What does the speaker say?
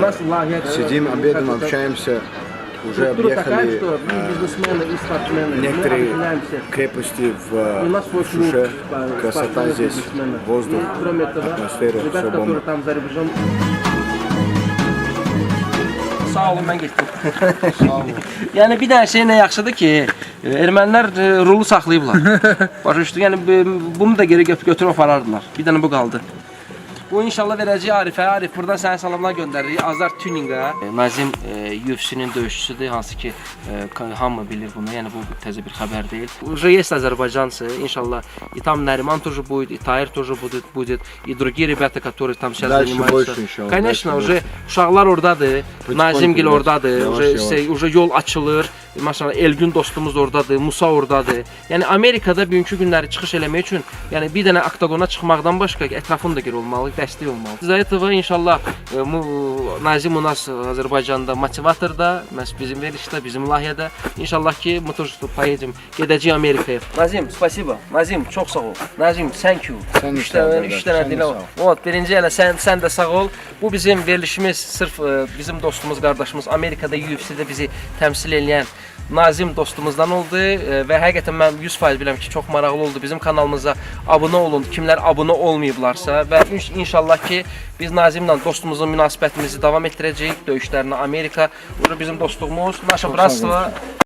нас лагерь. Сидим, обедаем, общаемся. Уже объехали некоторые крепости в Шуше. Красота здесь, воздух, атмосфера, все бомба. Sağ olun, mən getdim. Yəni bir dənə şey nə yaxşıdır ki, ermənilər rulu saxlayıblar. Başa düşdü. Yəni bunu da geri götürüb aparardılar. Bir dənə bu qaldı. Bu inşallah verəcək Arifə. Arif buradan sənə salamlar göndəririk. Azar Tuninqa. Nazim UFC-nin döyüşçüsüdür, hansı ki hamı bilir bunu. Yəni bu təzə bir xəbər deyil. Уже есть азербайджанцы. İnşallah и там Нариман тоже будет, и Tahir тоже будет, и другие ребята, которые там сейчас занимаются. Конечно, уже uşaqlar oradadır. Nazimgil oradadır. Уже yol açılır. Maşallah Elgün dostumuz oradadır, Musa oradadır. Yəni Amerikada bugünkü günləri çıxış eləmək üçün, yəni bir dənə oktagona çıxmaqdan başqa ətrafında geri olmalı, dəstək olmalı. За этого inşallah Nazim у нас Azərbaycanda motivatorda, bizim verilişdə, bizim layihədə. İnşallah ki, мы тоже поедем, gedəcəyik Amerikaya. Nazim, спасибо. Nazim, çox sağ ol. Nazim, thank you. Üç dənə dilə var. O, birinci elə sən də sağ ol. Bu bizim verilişimiz sırf bizim dostumuz, qardaşımız Amerikada UFC-də bizi təmsil edən Nazim dostumuzdan oldu və həqiqətən mən 100% bilirəm ki, çox maraqlı oldu. Bizim kanalımıza abunə olun, kimlər abunə olmayıblarsa və inşallah ki, biz Nazimlə dostumuzun münasibətimizi davam etdirəcəyik, döyüşlərini Amerika. Bizim dostluğumuz, naşa bratstvo.